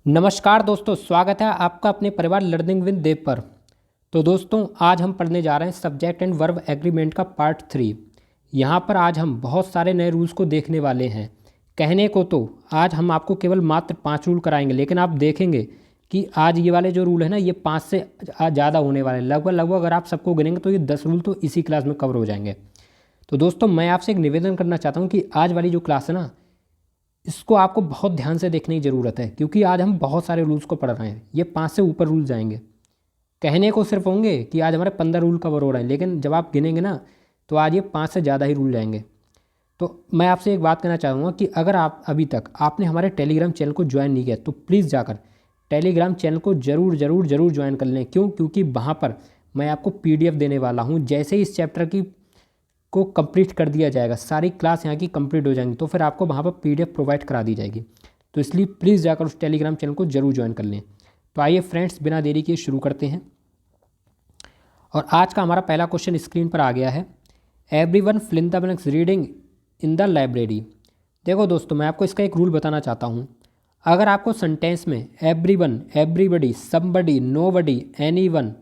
नमस्कार दोस्तों, स्वागत है आपका अपने परिवार लर्निंग विद देव पर। तो दोस्तों, आज हम पढ़ने जा रहे हैं सब्जेक्ट एंड वर्ब एग्रीमेंट का पार्ट 3। यहाँ पर आज हम बहुत सारे नए रूल्स को देखने वाले हैं। कहने को तो आज हम आपको केवल मात्र 5 रूल कराएंगे, लेकिन आप देखेंगे कि आज ये वाले जो रूल है ना, ये 5 से ज़्यादा होने वाले हैं। लगभग अगर आप सबको गिनेंगे तो ये 10 रूल तो इसी क्लास में कवर हो जाएंगे। तो दोस्तों, मैं आपसे एक निवेदन करना चाहता हूँ कि आज वाली जो क्लास है ना, इसको आपको बहुत ध्यान से देखने की ज़रूरत है, क्योंकि आज हम बहुत सारे रूल्स को पढ़ रहे हैं। ये 5 से ऊपर रूल जाएंगे। कहने को सिर्फ होंगे कि आज हमारे 15 रूल कवर हो रहे हैं, लेकिन जब आप गिनेंगे ना तो आज ये 5 से ज़्यादा ही रूल जाएंगे। तो मैं आपसे एक बात कहना चाहूँगा कि अगर आप अभी तक आपने हमारे टेलीग्राम चैनल को ज्वाइन नहीं किया तो प्लीज़ जाकर टेलीग्राम चैनल को ज़रूर ज़रूर ज़रूर ज्वाइन कर लें। क्यों? क्योंकि वहाँ पर मैं आपको PDF देने वाला हूँ। जैसे ही इस चैप्टर की को कंप्लीट कर दिया जाएगा, सारी क्लास यहाँ की कंप्लीट हो जाएंगी, तो फिर आपको वहाँ पर PDF प्रोवाइड करा दी जाएगी। तो इसलिए प्लीज़ जाकर उस टेलीग्राम चैनल को जरूर ज्वाइन कर लें। तो आइए फ्रेंड्स, बिना देरी के शुरू करते हैं। और आज का हमारा पहला क्वेश्चन स्क्रीन पर आ गया है। Everyone fill in the blanks reading in the library. देखो दोस्तों, मैं आपको इसका एक रूल बताना चाहता हूँ। अगर आपको सेंटेंस में everyone, everybody, somebody, nobody, anyone,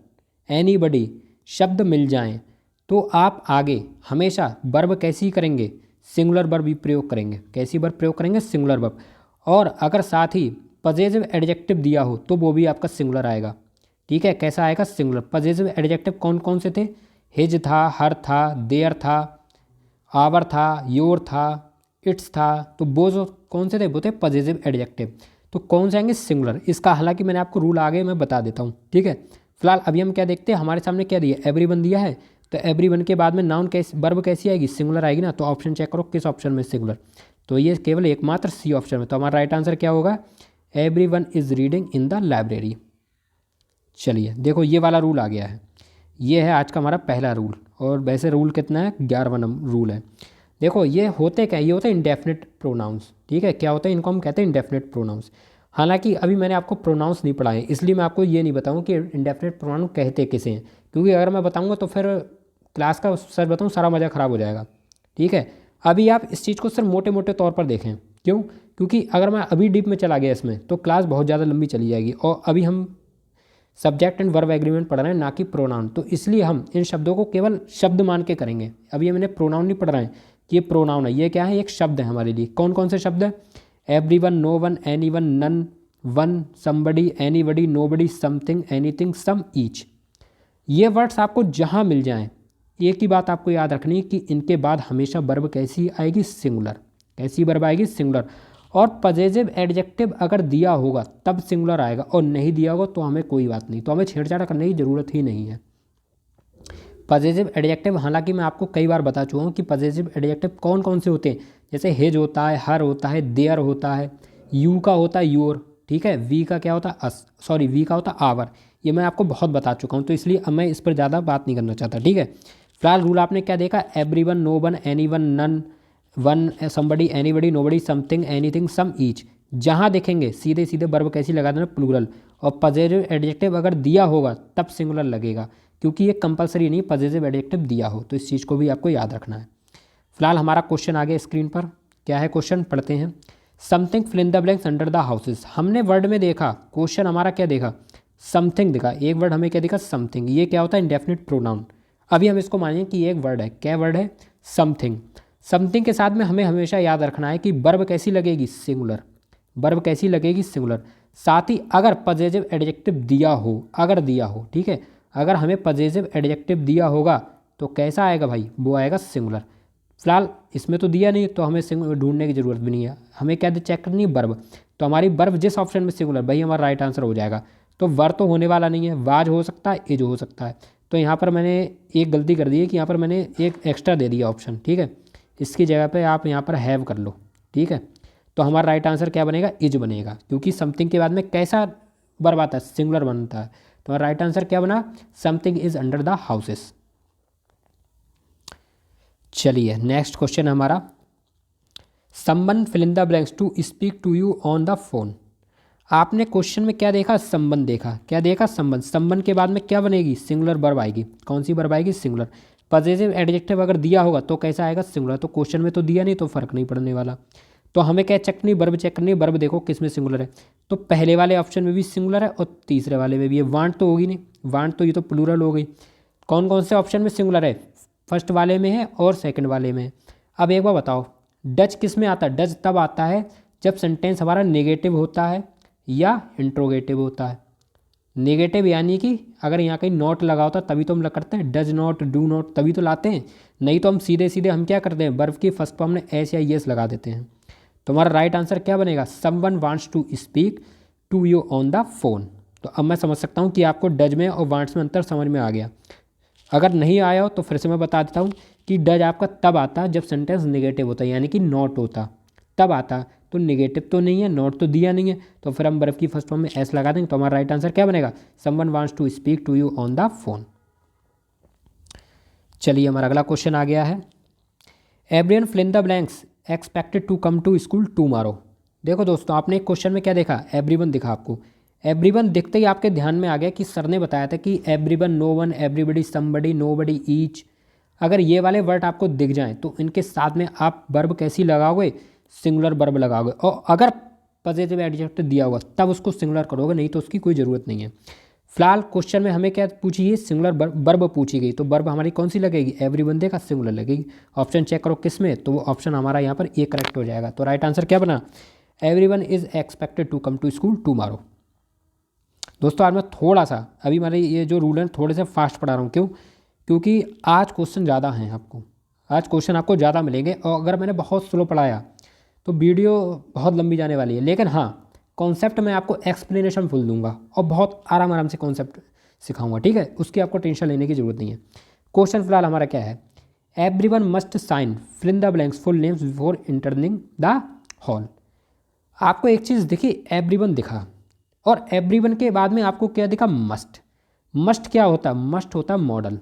anybody शब्द मिल जाएं तो आप आगे हमेशा वर्ब कैसी करेंगे? सिंगुलर वर्ब भी प्रयोग करेंगे। कैसी वर्ब प्रयोग करेंगे? Singular verb. और अगर साथ ही पजेसिव एडजेक्टिव दिया हो तो वो भी आपका सिंगुलर आएगा। ठीक है, कैसा आएगा? सिंगुलर। पजेसिव एडजेक्टिव कौन कौन से थे? हिज था, हर था, देयर था, आवर था, योर था, इट्स था। तो वो जो कौन से थे? वो थे पजेसिव एडजेक्टिव। तो कौन से आएंगे? सिंगुलर। इसका हालांकि मैंने आपको रूल आगे मैं बता देता हूँ। ठीक है, फिलहाल अभी हम क्या देखते हैं, हमारे सामने क्या दिया? एवरीवन दिया है, तो एवरीवन के बाद में नाउन कैसी, वर्ब कैसी आएगी? सिंगुलर आएगी ना। तो ऑप्शन चेक करो किस ऑप्शन में सिंगुलर। तो ये केवल एकमात्र सी ऑप्शन में। तो हमारा राइट आंसर क्या होगा? Everyone is reading in the library. चलिए देखो, ये वाला रूल आ गया है। ये है आज का हमारा पहला रूल। और वैसे रूल कितना है? 11वां रूल है। देखो, ये होते क्या? ये होते हैं इंडेफिनिट प्रोनाउंस। ठीक है, क्या होता है? इनको हम कहते हैं इंडेफिनिट प्रोनाउंस। हालांकि अभी मैंने आपको प्रोनाउंस नहीं पढ़ाए, इसलिए मैं आपको ये नहीं बताऊँ कि इंडेफिनिट प्रोनाउन कहते किसे हैं, क्योंकि अगर मैं बताऊँगा तो फिर क्लास का सर बताऊँ सारा मज़ा ख़राब हो जाएगा। ठीक है, अभी आप इस चीज़ को सिर्फ मोटे मोटे तौर पर देखें। क्यों? क्योंकि अगर मैं अभी डीप में चला गया इसमें तो क्लास बहुत ज़्यादा लंबी चली जाएगी। और अभी हम सब्जेक्ट एंड वर्ब एग्रीमेंट पढ़ रहे हैं, ना कि प्रोनाउन। तो इसलिए हम इन शब्दों को केवल शब्द मान के करेंगे। अभी ये मैंने प्रोनाउन नहीं पढ़ रहे हैं कि ये प्रोनाउन है। ये क्या है? एक शब्द है हमारे लिए। कौन कौन से शब्द है? Everyone, no one, any one, none, one, somebody, anybody, nobody, something, anything, some, each. ये वर्ड्स आपको जहाँ मिल जाएं, एक ही बात आपको याद रखनी है कि इनके बाद हमेशा वर्ब कैसी आएगी? सिंगुलर। कैसी वर्ब आएगी? सिंगुलर। और पजेसिव एडजेक्टिव अगर दिया होगा तब सिंगुलर आएगा, और नहीं दिया होगा तो हमें कोई बात नहीं, तो हमें छेड़छाड़ करने की ज़रूरत ही नहीं है। पजेसिव एडजेक्टिव, हालांकि मैं आपको कई बार बता चुका हूँ कि पजेसिव एडजेक्टिव कौन कौन से होते हैं। जैसे हिज होता है, हर होता है, देयर होता है, यू का होता है योर। ठीक है, वी का क्या होता है? अस। सॉरी, वी का होता है आवर। ये मैं आपको बहुत बता चुका हूँ, तो इसलिए अब मैं इस पर ज़्यादा बात नहीं करना चाहता। ठीक है, फिलहाल रूल आपने क्या देखा? Everyone, no one, any one, none, one, somebody, anybody, nobody, something, anything, some, each. जहाँ देखेंगे सीधे सीधे वर्ब कैसी लगा देना? प्लूरल। और पजेसिव एडजेक्टिव अगर दिया होगा तब सिंगुलर लगेगा, क्योंकि ये कंपलसरी नहीं पजेसिव एडजेक्टिव दिया हो। तो इस चीज़ को भी आपको याद रखना है। फिलहाल हमारा क्वेश्चन आ गया स्क्रीन पर। क्या है क्वेश्चन? पढ़ते हैं। Something fill in the blanks under the houses. हमने वर्ड में देखा, क्वेश्चन हमारा क्या देखा? समथिंग देखा। एक वर्ड हमें क्या देखा? समथिंग। ये क्या होता है? Indefinite pronoun. अभी हम इसको मानेंगे कि एक वर्ड है। क्या वर्ड है? समथिंग। समथिंग के साथ में हमें हमेशा याद रखना है कि वर्ब कैसी लगेगी? सिंगुलर। वर्ब कैसी लगेगी? सिंगुलर। साथ ही अगर पजेसिव एडजेक्टिव दिया हो, अगर दिया हो, ठीक है, अगर हमें पजेसिव एडजेक्टिव दिया होगा तो कैसा आएगा भाई? वो आएगा सिंगुलर। फिलहाल इसमें तो दिया नहीं, तो हमें ढूंढने की ज़रूरत भी नहीं है। हमें क्या चेक करनी है? वर्ब। तो हमारी वर्ब जिस ऑप्शन में सिंगुलर, वही हमारा राइट आंसर हो जाएगा। तो वर तो होने वाला नहीं है, वाज हो सकता है, इज हो सकता है। तो यहाँ पर मैंने एक गलती कर दी है कि यहाँ पर मैंने एक एक्स्ट्रा दे दिया ऑप्शन। ठीक है, इसकी जगह पे आप यहाँ पर हैव कर लो। ठीक है, तो हमारा राइट आंसर क्या बनेगा? इज बनेगा, क्योंकि समथिंग के बाद में कैसा वर्ब आता है? सिंगुलर बनता है। तो हमारा राइट आंसर क्या बना? Something is under the houses. चलिए नेक्स्ट क्वेश्चन हमारा। Someone fill in the blanks to speak to you on the phone. आपने क्वेश्चन में क्या देखा? संबंध देखा। क्या देखा? संबंध। संबंध के बाद में क्या बनेगी? सिंगुलर वर्ब आएगी। कौन सी वर्ब आएगी? सिंगुलर। पजेसिव एडजेक्टिव अगर दिया होगा तो कैसा आएगा? सिंगुलर। तो क्वेश्चन में तो दिया नहीं, तो फर्क नहीं पड़ने वाला। तो हमें क्या चेक करनी, वर्ब चेक करनी, वर्ब देखो किस में सिंगुलर है। तो पहले वाले ऑप्शन में भी सिंगुलर है और तीसरे वाले में भी है। वांट तो होगी नहीं, वांट तो ये तो प्लूरल हो गई। कौन कौन से ऑप्शन में सिंगुलर है? फर्स्ट वाले में है और सेकंड वाले में है। अब एक बार बताओ, डच किस में आता है? डच तब आता है जब सेंटेंस हमारा नेगेटिव होता है या इंट्रोगेटिव होता है। नेगेटिव यानी कि अगर यहाँ कहीं नॉट लगा होता तभी तो हम करते हैं, डज नॉट, डू नॉट, तभी तो लाते हैं। नहीं तो हम सीधे सीधे हम क्या करते हैं, वर्ब की फर्स्ट फॉर्म में एस या येस लगा देते हैं। तो हमारा राइट आंसर क्या बनेगा? Someone wants to speak to you on the phone. तो अब मैं समझ सकता हूँ कि आपको डज में और वांट्स में अंतर समझ में आ गया। अगर नहीं आया हो तो फिर से मैं बता देता हूँ कि डज आपका तब आता जब सेंटेंस नेगेटिव होता है, यानी कि नॉट होता तब आता। तो नेगेटिव तो नहीं है, नॉट तो दिया नहीं है, तो फिर हम वर्ब की फर्स्ट फॉर्म में एस लगा देंगे। तो हमारा राइट आंसर क्या बनेगा? Someone wants to speak to you on the phone. चलिए हमारा अगला क्वेश्चन आ गया है। Everyone fill in the blanks expected to come to school tomorrow. देखो दोस्तों, आपने एक क्वेश्चन में क्या देखा? एवरीवन दिखा आपको। एवरीवन दिखते ही आपके ध्यान में आ गया कि सर ने बताया था कि everyone, no one, everybody, somebody, nobody, each. अगर ये वाले वर्ड आपको दिख जाएं तो इनके साथ में आप वर्ब कैसी लगाओगे? सिंगुलर वर्ब लगाओगे। और अगर पॉजिटिव एडजेक्टिव दिया हुआ तब उसको सिंगुलर करोगे, नहीं तो उसकी कोई ज़रूरत नहीं है। फिलहाल क्वेश्चन में हमें क्या पूछी है? सिंगुलर वर्ब पूछी गई, तो वर्ब हमारी कौन सी लगेगी? एवरी बंदे का सिंगुलर लगेगी। ऑप्शन चेक करो किस में, तो वो ऑप्शन हमारा यहाँ पर ए करेक्ट हो जाएगा। तो राइट आंसर क्या बना? Everyone is expected to come to school tomorrow. दोस्तों आज मैं थोड़ा सा, अभी मैंने ये जो रूल है थोड़े से फास्ट पढ़ा रहा हूँ। क्यों? क्योंकि आज क्वेश्चन ज़्यादा हैं आपको, आज क्वेश्चन आपको ज़्यादा मिलेंगे। और अगर मैंने बहुत स्लो पढ़ाया तो वीडियो बहुत लंबी जाने वाली है। लेकिन हाँ, कॉन्सेप्ट मैं आपको एक्सप्लेनेशन फुल दूंगा और बहुत आराम आराम से कॉन्सेप्ट सिखाऊंगा, ठीक है? उसकी आपको टेंशन लेने की ज़रूरत नहीं है। क्वेश्चन फिलहाल हमारा क्या है? Everyone must sign fill in the blanks full names before entering the hall. आपको एक चीज़ दिखी, एवरीवन दिखा, और एवरीवन के बाद में आपको क्या दिखा? मस्ट। मस्ट क्या होता है? मस्ट होता है मॉडल।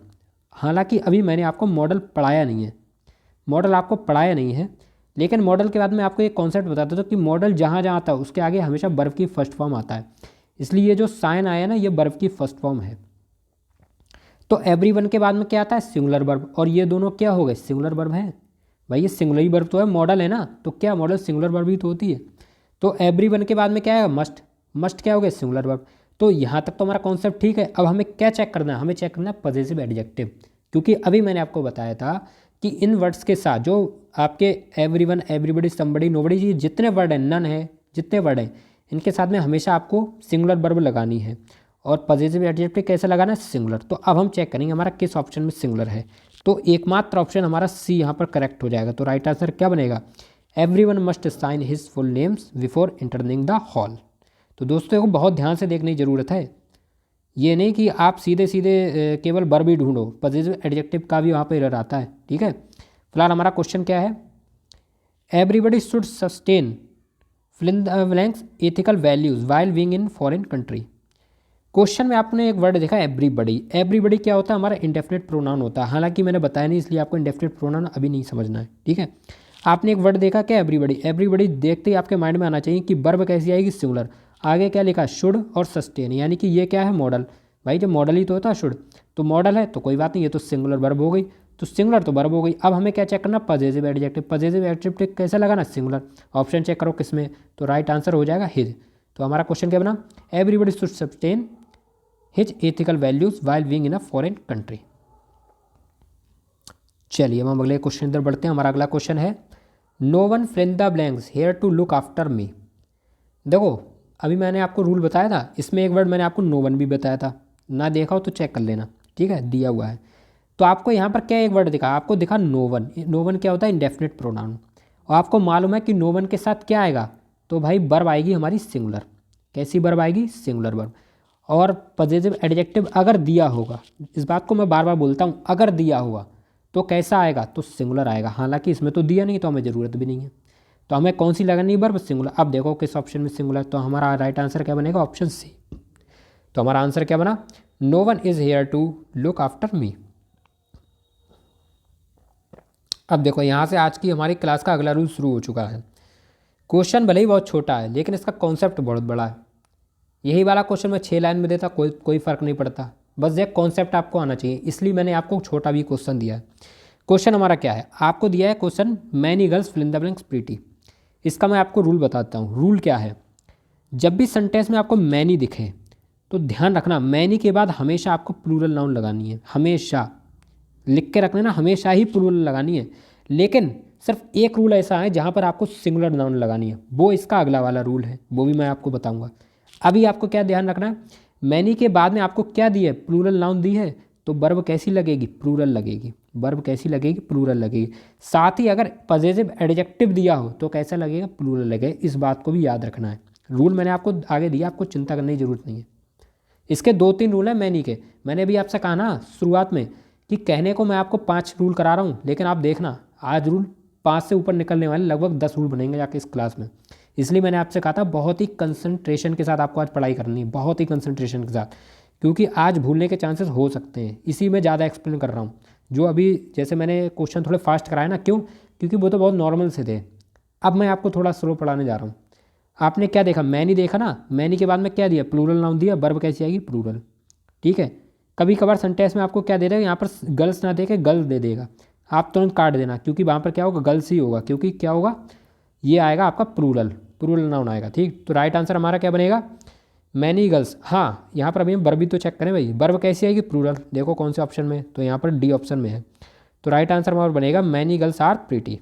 हालांकि अभी मैंने आपको मॉडल पढ़ाया नहीं है, मॉडल आपको पढ़ाया नहीं है, लेकिन मॉडल के बाद में आपको एक कॉन्सेप्ट बताता था कि मॉडल जहाँ जहाँ आता है उसके आगे हमेशा वर्ब की फर्स्ट फॉर्म आता है। इसलिए ये जो साइन आया ना, ये वर्ब की फर्स्ट फॉर्म है। तो एवरीवन के बाद में क्या आता है? Singular verb. और ये दोनों क्या हो गए? सिंगुलर वर्ब है भाई। ये सिंगुलर वर्ब तो है, मॉडल है ना, तो क्या मॉडल सिंगुलर वर्ब ही तो होती है। तो एवरीवन के बाद में क्या है? मस्ट। मस्ट क्या हो गया? Singular verb. तो यहाँ तक तो हमारा कॉन्सेप्ट ठीक है। अब हमें क्या चेक करना है? हमें चेक करना है पॉजिटिव एडजेक्टिव। क्योंकि अभी मैंने आपको बताया था कि इन वर्ड्स के साथ जो आपके एवरीवन, एवरीबडी, समबडी, नोबडी, ये जितने वर्ड हैं, नन है, जितने वर्ड हैं, इनके साथ में हमेशा आपको सिंगुलर वर्ब लगानी है। और पॉजिटिव एडजेक्टिव कैसे लगाना है? सिंगुलर। तो अब हम चेक करेंगे हमारा किस ऑप्शन में सिंगुलर है। तो एकमात्र ऑप्शन हमारा सी यहाँ पर करेक्ट हो जाएगा। तो राइट आंसर क्या बनेगा? Everyone must sign his full names before entering the hall. तो दोस्तों को बहुत ध्यान से देखने की ज़रूरत है। ये नहीं कि आप सीधे सीधे केवल वर्ब ही ढूंढो, पॉजिटिव एडजेक्टिव का भी वहाँ पर एरर आता है, ठीक है? फिलहाल हमारा क्वेश्चन क्या है? Everybody should sustain fill in the blanks ethical values while being in foreign country. Question में आपने एक वर्ड देखा एवरीबडी। एवरीबडी क्या होता है? हमारा इंडेफिनिट प्रोनाउन होता है। हालांकि मैंने बताया नहीं, इसलिए आपको इंडेफिनिट प्रोनाउन अभी नहीं समझना है, ठीक है? आपने एक वर्ड देखा क्या? एवरीबडी। एवरीबडी देखते ही आपके माइंड में आना चाहिए कि वर्ब कैसी आएगी? सिंगुलर। आगे क्या लिखा? शुड और सस्टेन, यानी कि ये क्या है? मॉडल। भाई जब मॉडल ही तो होता है शुड, तो मॉडल है तो कोई बात नहीं, ये तो सिंगुलर वर्ब हो गई। तो सिंगुलर तो वर्ब हो गई। अब हमें क्या चेक करना? Positive adjective. पॉजिटिव एडजेक्टिव कैसे लगाना? सिंगुलर। ऑप्शन चेक करो किसमें, तो राइट आंसर हो जाएगा हिज। तो हमारा क्वेश्चन क्या बना? Everybody should sustain his ethical values while being in a foreign country. चलिए हम अगले क्वेश्चन इधर बढ़ते हैं। हमारा अगला क्वेश्चन है no one fill in the blanks here to look after me. देखो अभी मैंने आपको रूल बताया था, इसमें एक वर्ड मैंने आपको नो वन भी बताया था, ना देखा हो तो चेक कर लेना, ठीक है? दिया हुआ है। तो आपको यहाँ पर क्या एक वर्ड दिखा? आपको दिखा नो वन। नो वन क्या होता है? Indefinite pronoun. और आपको मालूम है कि नो वन के साथ क्या आएगा? तो भाई वर्ब आएगी हमारी सिंगुलर। कैसी वर्ब आएगी? Singular verb. और पॉजिटिव एडजेक्टिव अगर दिया होगा, इस बात को मैं बार बार बोलता हूँ, अगर दिया होगा तो कैसा आएगा? तो सिंगुलर आएगा। हालांकि इसमें तो दिया नहीं, तो हमें ज़रूरत भी नहीं है। तो हमें कौन सी लगानी है? Verb singular. अब देखो किस ऑप्शन में सिंगुलर, तो हमारा राइट आंसर क्या बनेगा? Option C. तो हमारा आंसर क्या बना? No one is here to look after me. अब देखो यहाँ से आज की हमारी क्लास का अगला रूल शुरू हो चुका है। क्वेश्चन भले ही बहुत छोटा है, लेकिन इसका कॉन्सेप्ट बहुत बड़ा है। यही वाला क्वेश्चन मैं 6 लाइन में देता, कोई फ़र्क नहीं पड़ता। बस एक कॉन्सेप्ट आपको आना चाहिए, इसलिए मैंने आपको छोटा भी क्वेश्चन दिया है। क्वेश्चन हमारा क्या है? आपको दिया है question many girls fill in the blanks pretty. इसका मैं आपको रूल बताता हूँ। रूल क्या है, जब भी सेंटेंस में आपको मैनी दिखे तो ध्यान रखना मैनी के बाद हमेशा आपको प्लूरल नाउन लगानी है, हमेशा लिख के रखना ना, हमेशा ही प्लूरल लगानी है। लेकिन सिर्फ एक रूल ऐसा है जहाँ पर आपको सिंगुलर नाउन लगानी है, वो इसका अगला वाला रूल है, वो भी मैं आपको बताऊँगा। अभी आपको क्या ध्यान रखना है, मैनी के बाद में आपको क्या दी है, प्लूरल नाउन दी है, तो वर्ब कैसी लगेगी, प्लूरल लगेगी। वर्ब कैसी लगेगी, प्लूरल लगेगी। साथ ही अगर पॉजिटिव एडजेक्टिव दिया हो तो कैसा लगेगा, प्लूरल लगेगा। इस बात को भी याद रखना है। रूल मैंने आपको आगे दिया, आपको चिंता करने की जरूरत नहीं है। इसके 2-3 रूल हैं मैनी के। मैंने भी आपसे कहा ना शुरुआत में कि कहने को मैं आपको 5 रूल करा रहा हूँ, लेकिन आप देखना आज रूल 5 से ऊपर निकलने वाले, लगभग 10 रूल बनेंगे जाके इस क्लास में। इसलिए मैंने आपसे कहा था बहुत ही कंसंट्रेशन के साथ आपको आज पढ़ाई करनी है, बहुत ही कंसंट्रेशन के साथ, क्योंकि आज भूलने के चांसेस हो सकते हैं। इसी में ज़्यादा एक्सप्लेन कर रहा हूँ। जो अभी जैसे मैंने क्वेश्चन थोड़े फास्ट कराए ना, क्यों, क्योंकि वो तो बहुत नॉर्मल से थे। अब मैं आपको थोड़ा स्लो पढ़ाने जा रहा हूँ। आपने क्या देखा, मैनी देखा ना, मैनी के बाद में क्या दिया, प्लूरल नाउन दिया, वर्ब कैसी आएगी, प्लूरल। ठीक है। कभी कभार सेंटेंस में आपको क्या दे देगा, यहाँ पर गर्ल्स ना दे के गर्ल्स दे देगा, आप तुरंत काट देना, क्योंकि वहाँ पर क्या होगा, गर्ल्स ही होगा, क्योंकि क्या होगा, ये आएगा आपका प्लूरल नाउन आएगा। ठीक, तो राइट आंसर हमारा क्या बनेगा, मैनी गर्ल्स। हाँ, यहाँ पर अभी हम वर्ब भी तो चेक करें भाई, वर्ब कैसी आएगी, प्लूरल। देखो कौन से ऑप्शन में, तो यहाँ पर डी ऑप्शन में है। तो राइट आंसर हमारा बनेगा मैनी गर्ल्स आर प्रीटी।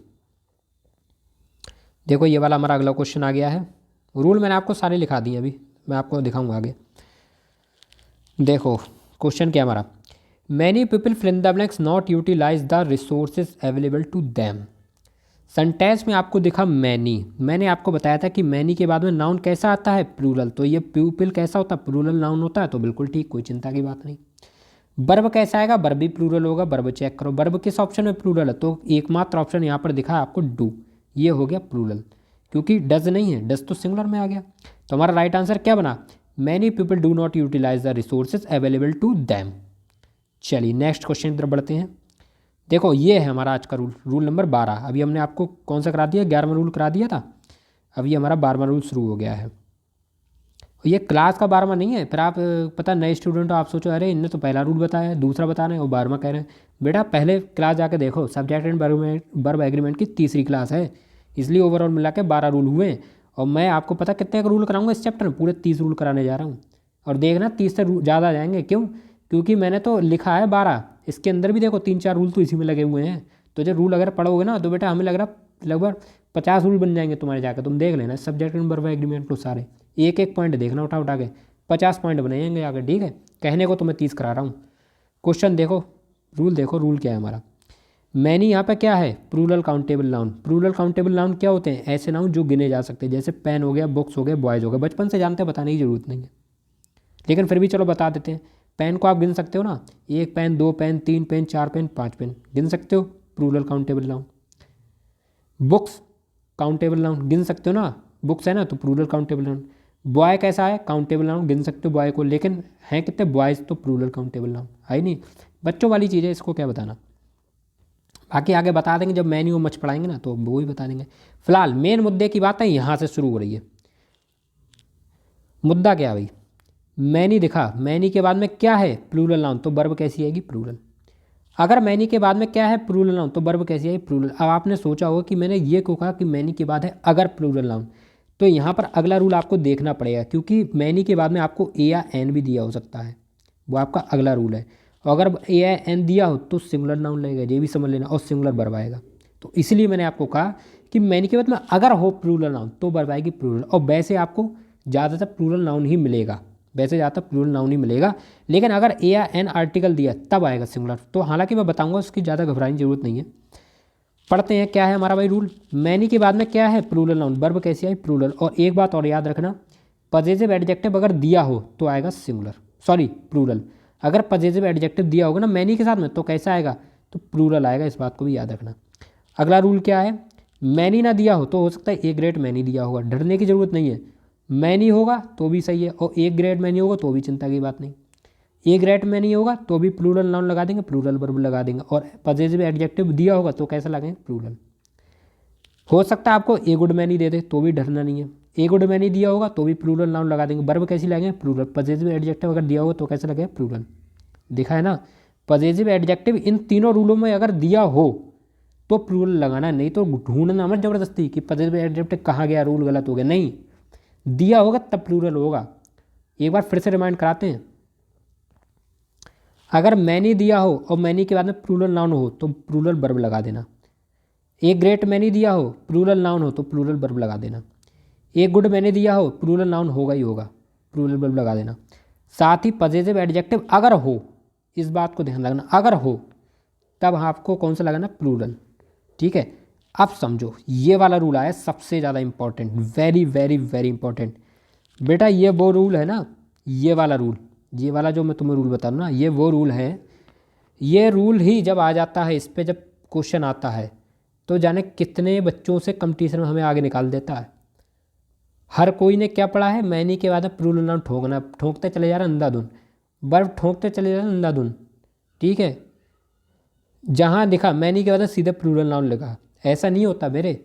देखो ये वाला हमारा अगला क्वेश्चन आ गया है। रूल मैंने आपको सारे लिखा दिए, अभी मैं आपको दिखाऊंगा आगे। देखो क्वेश्चन क्या हमारा, many people fill in the blanks not utilise the resources available to them. Sentence में आपको दिखा मैनी, मैंने आपको बताया था कि मैनी के बाद में नाउन कैसा आता है, प्लूरल। तो ये पीपल कैसा होता है, प्लूरल नाउन होता है, तो बिल्कुल ठीक, कोई चिंता की बात नहीं। वर्ब कैसा आएगा, वर्ब भी प्लूरल होगा। वर्ब चेक करो, वर्ब किस ऑप्शन में प्लूरल है, तो एकमात्र ऑप्शन यहाँ पर दिखा है आपको डू, ये हो गया प्लूरल, क्योंकि डज नहीं है, डज तो सिंगुलर में आ गया। तो हमारा राइट आंसर क्या बना, many people do not utilise the resources available to them. चलिए नेक्स्ट क्वेश्चन की तरफ बढ़ते हैं। देखो ये है हमारा आज का रूल, रूल नंबर 12। अभी हमने आपको कौन सा करा दिया, 11वां रूल करा दिया था, अभी हमारा 12वां रूल शुरू हो गया है। ये क्लास का 12वां नहीं है, फिर आप पता नए स्टूडेंट हो, आप सोचो अरे इनने तो पहला रूल बताया है, दूसरा बता रहे हैं और 12वां कह रहे हैं। बेटा पहले क्लास जाके देखो, सब्जेक्ट एंड वर्ब एग्रीमेंट की तीसरी क्लास है, इसलिए ओवरऑल मिला के 12 रूल हुए हैं। और मैं आपको पता कितने का रूल कराऊंगा इस चैप्टर में, पूरे 30 रूल कराने जा रहा हूँ। और देखना 30 से ज़्यादा जाएंगे, क्यों, क्योंकि मैंने तो लिखा है 12, इसके अंदर भी देखो 3-4 रूल तो इसी में लगे हुए हैं। तो जब रूल अगर पढ़ोगे ना तो बेटा हमें लग रहा लगभग 50 रूल बन जाएंगे तुम्हारे जाकर, तुम देख लेना सब्जेक्ट एंड वर्ब एग्रीमेंट को सारे, एक एक पॉइंट देखना उठा उठा के, 50 पॉइंट बनेंगे आगे। ठीक है, कहने को तो मैं 30 करा रहा हूँ। क्वेश्चन देखो, देखो रूल क्या है हमारा। मैनी यहाँ पे क्या है, plural countable noun. Plural countable noun क्या होते हैं, ऐसे नाउन जो गिने जा सकते हैं, जैसे पेन हो गया, बुक्स हो गए, बॉयज़ हो गए। बचपन से जानते हैं, बताने की जरूरत नहीं है, लेकिन फिर भी चलो बता देते हैं। पेन को आप गिन सकते हो ना, 1 pen, 2 pen, 3 pen, 4 pen, 5 pen, गिन सकते हो, plural countable noun. Books countable noun, गिन सकते हो ना, बुक्स है ना, तो प्लूरल काउंटेबल नाउन। बॉय कैसा है, काउंटेबल नाउन, गिन सकते हो बॉय को, लेकिन हैं कितने बॉयज़, तो प्लूरल काउंटेबल नाउन है नहीं। बच्चों वाली चीज़ है, इसको क्या बताना, बाकी आगे बता देंगे जब मैनी और मच पढ़ाएंगे ना, तो वो ही बता देंगे। फिलहाल मेन मुद्दे की बात है, यहाँ से शुरू हो रही है। मुद्दा क्या भाई, मैनी दिखा, मैनी के बाद में क्या है, प्लूरल नाउन, तो वर्ब कैसी आएगी, प्लूरल। अगर मैनी के बाद में क्या है, प्लूरल नाउन, तो वर्ब कैसी आएगी, प्लूरल। अब आपने सोचा होगा कि मैंने ये क्यों कहा कि मैनी के बाद है अगर प्लूरल नाउन, तो यहाँ पर अगला रूल आपको देखना पड़ेगा, क्योंकि मैनी के बाद में आपको ए या एन भी दिया हो सकता है, वो आपका अगला रूल है। और अगर ए या एन दिया हो तो सिंगुलर नाउन लगेगा, ये भी समझ लेना, और सिंगुलर वर्ब आएगा। तो इसलिए मैंने आपको कहा कि मैनी के बाद में अगर हो प्लूरल नाउन तो वर्ब आएगी प्लूरल। और वैसे आपको ज़्यादातर प्लूरल नाउन ही मिलेगा, वैसे ज़्यादातर प्लूरल नाउन ही मिलेगा, लेकिन अगर ए या एन आर्टिकल दिया तब आएगा सिंगुलर। तो हालांकि मैं बताऊंगा, उसकी ज़्यादा घबराने की जरूरत नहीं है। पढ़ते हैं क्या है हमारा भाई रूल। मैनी के बाद में क्या है, प्लूरल नाउन, वर्ब कैसी आई, प्लूरल। और एक बात और याद रखना, पॉजिटिव एडजेक्टिव अगर दिया हो तो आएगा सिंगुलर, सॉरी प्लूरल। अगर पॉजिटिव एडजेक्टिव दिया होगा ना मैनी के साथ में, तो कैसा आएगा, तो प्लूरल आएगा, इस बात को भी याद रखना। अगला रूल क्या है, मैनी ना दिया हो तो हो सकता है ए ग्रेड मैनी दिया होगा, डरने की जरूरत नहीं है। मैनी होगा तो भी सही है, और ए ग्रेड मैनी होगा तो भी चिंता की बात नहीं। ए ग्रेड में नहीं होगा तो भी प्लूरल नाउन लगा देंगे, प्लूरल वर्ब लगा देंगे। और पॉजिटिव एडजेक्टिव दिया होगा तो कैसा लगेंगे, प्लूरल। हो सकता है आपको ए गुड मैनी दे दे तो भी डरना नहीं है, ए गुड मैनी दिया होगा तो भी प्लूरल नाउन लगा देंगे। वर्ब कैसी लगेंगे, प्लूरल। पॉजिटिव एडजेक्टिव अगर दिया होगा तो कैसे लगेगा, प्लूरल। दिखा है ना, पॉजिटिव एडजेक्टिव इन तीनों रूलों में अगर दिया हो तो प्लूरल लगाना, नहीं तो ढूंढना मत ज़बरदस्ती कि पॉजिटिव एडजेक्टिव कहाँ गया, रूल गलत हो गया। नहीं, दिया होगा तब प्लूरल होगा। एक बार फिर से रिमाइंड कराते हैं। अगर मैनी दिया हो और मैनी के बाद में प्लूरल नाउन हो तो प्लूरल वर्ब लगा देना। एक ग्रेट मैनी दिया हो, प्लूरल नाउन हो तो प्लूरल वर्ब लगा देना। एक गुड मैनी दिया हो, प्लूरल नाउन होगा ही होगा, प्लूरल वर्ब लगा देना। साथ ही पॉजिटिव एडजेक्टिव अगर हो, इस बात को ध्यान रखना, अगर हो तब आपको कौन सा लगाना, प्लूरल। ठीक है, अब समझो ये वाला रूल आया सबसे ज़्यादा important, very very very important. बेटा ये वो रूल है ना, ये वाला रूल, ये वाला जो मैं तुम्हें रूल बता रहा हूँ ना, ये वो रूल है। ये रूल ही जब आ जाता है, इस पर जब क्वेश्चन आता है तो जाने कितने बच्चों से कंपटीशन में हमें आगे निकाल देता है। हर कोई ने क्या पढ़ा है, मैनी के बाद प्लूरल नाउन ठोकना, ठोकते चले जा रहे हैं अंधाधुन, वर्ब ठोकते चले जा रहे हैं अंधाधुन। ठीक है, जहाँ दिखा मैनी के बाद सीधे प्लूरल नाउन लिखा, ऐसा नहीं होता मेरे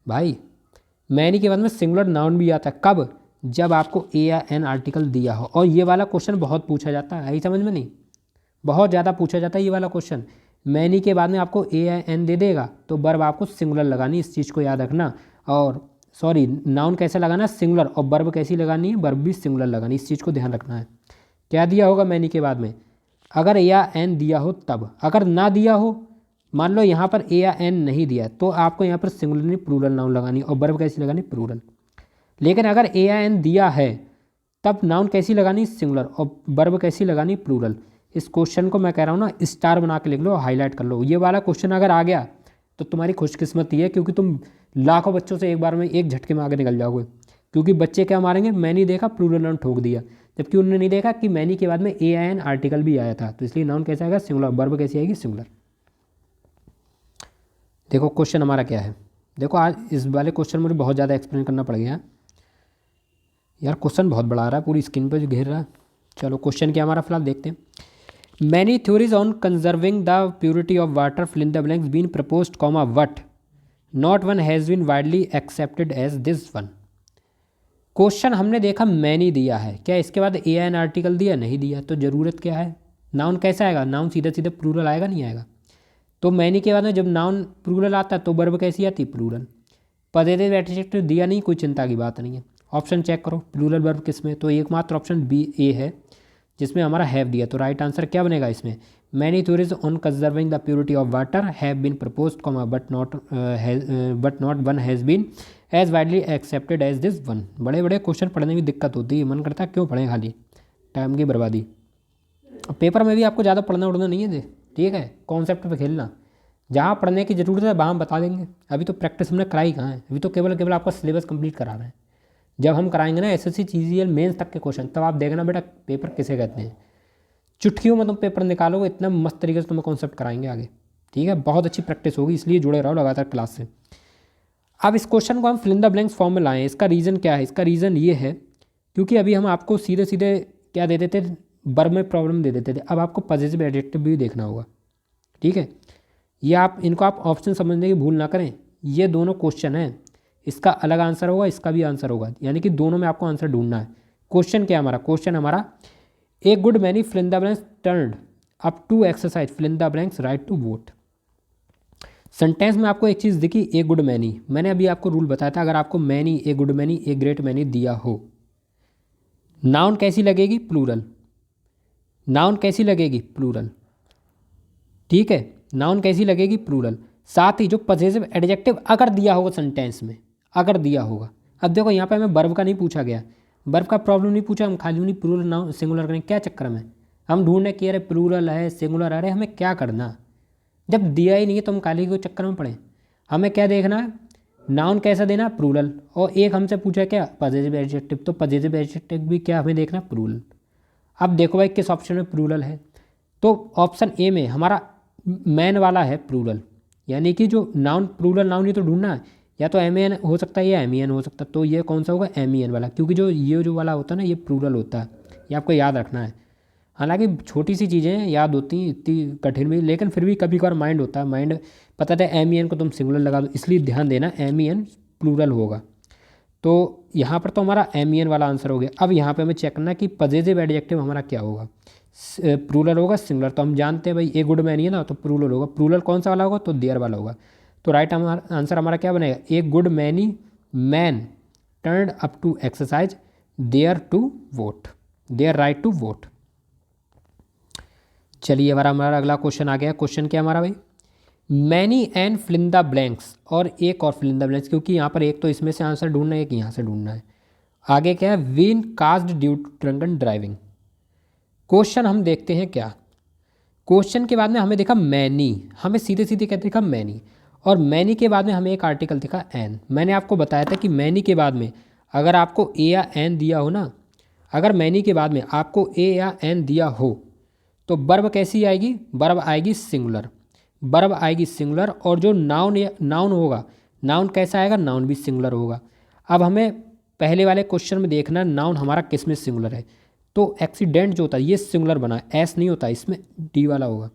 भाई। मैनी के बाद में सिंगुलर नाउन भी आता है, कब, जब आपको ए या एन आर्टिकल दिया हो। और ये वाला क्वेश्चन बहुत पूछा जाता है, यही समझ में नहीं, बहुत ज़्यादा पूछा जाता है ये वाला क्वेश्चन। मैनी के बाद में आपको ए या एन दे देगा तो वर्ब आपको सिंगुलर लगानी, इस चीज़ को याद रखना। और सॉरी, नाउन कैसे लगाना, सिंगुलर, और वर्ब कैसी लगानी है, वर्ब भी सिंगुलर लगानी, इस चीज़ को ध्यान रखना है। क्या दिया होगा मैनी के बाद में, अगर ए या एन दिया हो तब। अगर ना दिया हो, मान लो यहाँ पर ए या एन नहीं दिया, तो आपको यहाँ पर सिंगुलर नहीं प्लूरल नाउन लगानी, और वर्ब कैसी लगानी, प्लूरल। लेकिन अगर ए या एन दिया है तब नाउन कैसी लगानी, सिंगुलर, और वर्ब कैसी लगानी, प्लूरल। इस क्वेश्चन को मैं कह रहा हूँ ना, स्टार बना के लिख लो, हाईलाइट कर लो। ये वाला क्वेश्चन अगर आ गया तो तुम्हारी खुशकिस्मती है, क्योंकि तुम लाखों बच्चों से एक बार में एक झटके में आगे निकल जाओगे। क्योंकि बच्चे क्या मारेंगे, मैंने देखा प्लूरल नाउन ठोक दिया, जबकि उन्होंने नहीं देखा कि मैनी के बाद में ए या एन आर्टिकल भी आया था। तो इसलिए नाउन कैसे आएगा, सिंगुलर, वर्ब कैसी आएगी, सिंगुलर। देखो क्वेश्चन हमारा क्या है, देखो आज इस वाले क्वेश्चन मुझे बहुत ज़्यादा एक्सप्लेन करना पड़ गया यार, क्वेश्चन बहुत बड़ा आ रहा है, पूरी स्क्रीन पर जो घेर रहा है। चलो क्वेश्चन क्या हमारा फिलहाल देखते हैं। Many theories on conserving the purity of water fill in the blanks been proposed comma but, not one has been widely accepted as this one. Question हमने देखा मैनी दिया है, क्या इसके बाद ए एन आर्टिकल दिया, नहीं दिया, तो ज़रूरत क्या है, नाउन कैसा आएगा, नाउन सीधे सीधे प्लूरल आएगा, नहीं आएगा। तो मैनी के बाद में जब नाउन प्लूरल आता है तो वर्ब कैसी आती, प्लूरल। पॉजिटिव एडजेक्टिव दिया नहीं, कोई चिंता की बात नहीं है। ऑप्शन चेक करो प्लूरल वर्ब किस में, तो एकमात्र ऑप्शन बी ए है जिसमें हमारा हैव दिया। तो राइट आंसर क्या बनेगा इसमें, many theories on conserving the purity of water have been proposed comma but not one has been as widely accepted as this one. बड़े बड़े क्वेश्चन पढ़ने में दिक्कत होती है, मन करता है क्यों पढ़ें, खाली टाइम की बर्बादी। पेपर में भी आपको ज़्यादा पढ़ना उड़ना नहीं है, ठीक है, कॉन्सेप्ट पे खेलना। जहाँ पढ़ने की ज़रूरत है वहाँ हम बता देंगे। अभी तो प्रैक्टिस हमने कराई कहाँ है, अभी तो केवल आपका सिलेबस कंप्लीट करा रहे हैं। जब हम कराएंगे ना एसएससी CGL मेंस तक के क्वेश्चन, तब आप देखना बेटा पेपर किसे कहते हैं। चुटकियों में तुम पेपर निकालोगे, इतना मस्त तरीके से तुम्हें कॉन्सेप्ट कराएंगे आगे, ठीक है। बहुत अच्छी प्रैक्टिस होगी, इसलिए जुड़े रहो लगातार क्लास से। अब इस क्वेश्चन को हम fill in the blanks form में लाएँ। इसका रीज़न क्या है, इसका रीज़न ये है क्योंकि अभी हम आपको सीधे सीधे क्या दे देते, वर्ब में प्रॉब्लम दे देते थे। अब आपको पॉजिटिव एडजेक्टिव भी देखना होगा, ठीक है। ये आप इनको आप ऑप्शन समझने की भूल ना करें। ये दोनों क्वेश्चन हैं, इसका अलग आंसर होगा, इसका भी आंसर होगा, यानी कि दोनों में आपको आंसर ढूंढना है। क्वेश्चन क्या हमारा, क्वेश्चन हमारा a good many fill in the blanks turned up to exercise fill in the blanks right to vote. Sentence में आपको एक चीज़ दिखी, ए गुड मैनी। मैंने अभी आपको रूल बताया था, अगर आपको many, A good many, a great many दिया हो, नाउन कैसी लगेगी, प्लूरल। नाउन कैसी लगेगी, प्लूरल, ठीक है, नाउन कैसी लगेगी, प्लूरल। साथ ही जो पॉजिटिव एडजेक्टिव अगर दिया होगा सेंटेंस में, अगर दिया होगा। अब देखो यहाँ पे हमें वर्ब का नहीं पूछा गया, वर्ब का प्रॉब्लम नहीं पूछा, हम खाली नहीं प्लूरल नाउन सिंगुलर करें, क्या चक्कर में हम ढूंढने कि अरे प्लूरल है सिंगुलर, अरे हमें क्या करना, जब दिया ही नहीं है तो हम खाली को चक्कर में पड़े। हमें क्या देखना है, नाउन कैसा देना, प्लूरल, और एक हमसे पूछा क्या, पॉजिटिव एडजेक्टिव, तो पॉजिटिव एडजेक्टिव भी क्या हमें देखना, प्लूरल। अब देखो भाई किस ऑप्शन में प्लूरल है, तो ऑप्शन ए में हमारा मैन वाला है प्लूरल, यानी कि जो नाउन प्लूरल नाउन ही तो ढूंढना है, या तो MEN हो सकता है या MEN हो सकता है। तो ये कौन सा होगा, MEN वाला, क्योंकि जो ये जो वाला होता है ना ये प्लूरल होता है, ये आपको याद रखना है। हालांकि छोटी सी चीज़ें याद होती हैं, इतनी कठिन भी, लेकिन फिर भी कभी कभार माइंड होता है, माइंड पता था MEN को तुम सिंगुलर लगा दो, इसलिए ध्यान देना MEN प्लूरल होगा। तो यहाँ पर तो हमारा MEN वाला आंसर हो गया। अब यहाँ पे हमें चेक करना कि पॉजिटिव एडजेक्टिव हमारा क्या होगा। प्लूरल होगा सिंगुलर, तो हम जानते हैं भाई ए गुड मैन ही है ना, तो प्लूरल होगा। प्लूरल कौन सा वाला होगा, तो देयर वाला होगा। तो राइट आंसर हमारा क्या बनेगा, a good many man turn up to exercise their to vote, their right to vote. चलिए हमारा अगला क्वेश्चन आ गया। क्वेश्चन क्या हमारा भाई, many and fill in the blanks, और एक और फिल इन द ब्लैंक्स, क्योंकि यहाँ पर एक तो इसमें से आंसर ढूंढना है, एक यहाँ से ढूंढना है। आगे क्या है, been caused due to drunken driving. Question हम देखते हैं क्या, क्वेश्चन के बाद में हमें दिखा मैनी, हमें सीधे सीधे क्या दिखा मैनी, और मैनी के बाद में हमें एक आर्टिकल दिखा एन। मैंने आपको बताया था कि मैनी के बाद में अगर आपको ए या एन दिया हो ना, अगर मैनी के बाद में आपको ए या एन दिया हो तो वर्ब कैसी आएगी, वर्ब आएगी सिंगुलर, वर्ब आएगी सिंगुलर। और जो नाउन होगा, नाउन कैसा आएगा, नाउन भी सिंगुलर होगा। अब हमें पहले वाले क्वेश्चन में देखना नाउन हमारा किस में सिंगुलर है, तो एक्सीडेंट जो होता है ये सिंगुलर बना, एस नहीं होता, इसमें डी वाला होगा।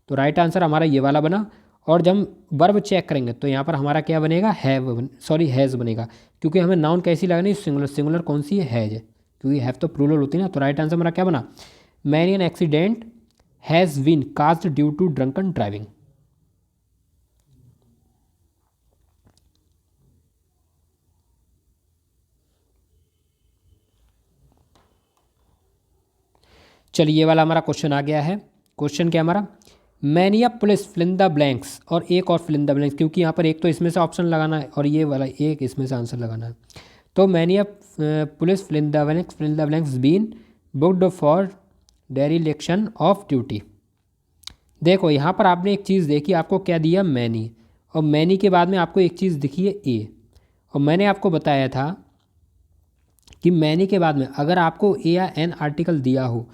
तो राइट आंसर हमारा ये वाला बना। और जब हम वर्ब चेक करेंगे तो यहाँ पर हमारा क्या बनेगा, हैज़ बनेगा, क्योंकि हमें नाउन कैसी लगनी, सिंगुलर, सिंगुलर कौन सी है, हैज है, क्योंकि हैव तो प्लूरल होती है ना। तो राइट आंसर हमारा क्या बना, many an accident has been caused due to drunken driving. चलिए ये वाला हमारा क्वेश्चन आ गया है। क्वेश्चन क्या हमारा, many a police fill in the blanks, और एक और फिल इन द ब्लैंक्स, क्योंकि यहाँ पर एक तो इसमें से ऑप्शन लगाना है और ये वाला एक इसमें से आंसर लगाना है। तो many a police fill in the blanks, fill in the blanks been booked for dereliction of duty. देखो यहाँ पर आपने एक चीज़ देखी, आपको क्या दिया, मैनी, और मैनी के बाद में आपको एक चीज़ दिखी है ए, और मैंने आपको बताया था कि मैनी के बाद में अगर आपको ए या एन आर्टिकल दिया हो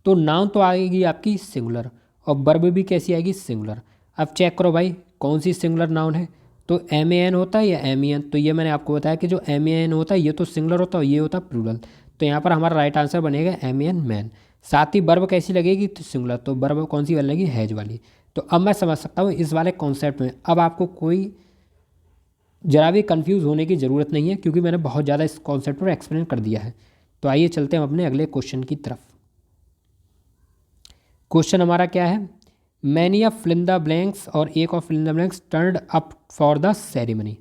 तो नाउन तो आएगी आपकी सिंगुलर, और वर्ब भी कैसी आएगी, सिंगुलर। अब चेक करो भाई कौन सी सिंगुलर नाउन है, तो एम ए एन होता है या एम ई एन, तो ये मैंने आपको बताया कि जो एम ए एन होता है ये तो सिंगुलर होता है, ये होता है प्लूरल। तो यहाँ पर हमारा राइट आंसर बनेगा एम ए एन मैन। साथ ही वर्ब कैसी लगेगी, तो सिंगुलर, तो वर्ब कौन सी वाली लगेगी, हैज वाली। तो अब मैं समझ सकता हूँ इस वाले कॉन्सेप्ट में अब आपको कोई ज़रा भी कंफ्यूज होने की ज़रूरत नहीं है, क्योंकि मैंने बहुत ज़्यादा इस कॉन्सेप्ट पर एक्सप्लेन कर दिया है। तो आइए चलते हैं अपने अगले क्वेश्चन की तरफ। क्वेश्चन हमारा क्या है, many of fill in the blanks, और एक of fill in the blanks turned up for the ceremony.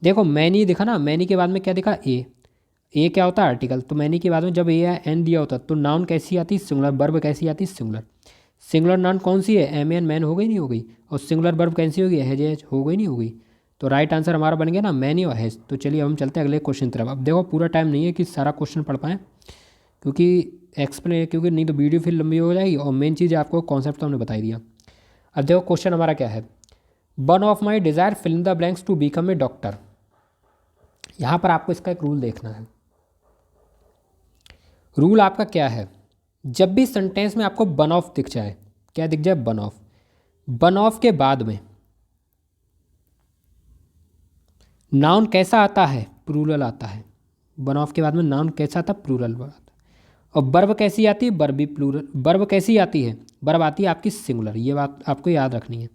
देखो मैनी दिखा ना, मैनी के बाद में क्या दिखा, ए क्या होता है, आर्टिकल। तो मैनी के बाद में जब ए या एन दिया होता तो नाउन कैसी आती, सिंगुलर, वर्ब कैसी आती, सिंगुलर। सिंगुलर नाउन कौन सी है, एम एन मैन हो गई नहीं हो गई, और सिंगुलर वर्ब कैसी होगी, हैज हो गई नहीं हो गई। तो राइट आंसर हमारा बन गया ना मैनी और हैज। तो चलिए हम चलते हैं अगले क्वेश्चन तरफ। अब देखो पूरा टाइम नहीं है कि सारा क्वेश्चन पढ़ पाएँ, क्योंकि नहीं तो वीडियो फिर लंबी हो जाएगी, और मेन चीज़ आपको कॉन्सेप्ट तो हमने बता दिया। अब देखो क्वेश्चन हमारा क्या है, one of my desire fill in the blanks to become a doctor. यहाँ पर आपको इसका एक रूल देखना है। रूल आपका क्या है, जब भी सेंटेंस में आपको वन ऑफ दिख जाए, क्या दिख जाए, वन ऑफ, वन ऑफ के बाद में नाउन कैसा आता है, प्लूरल आता है। वन ऑफ के बाद में नाउन कैसा आता है, प्लूरल आता है। और वर्ब कैसी आती है, वर्ब भी प्लूरल, वर्ब कैसी आती है, वर्ब आती है आपकी सिंगुलर, ये बात आपको याद रखनी है,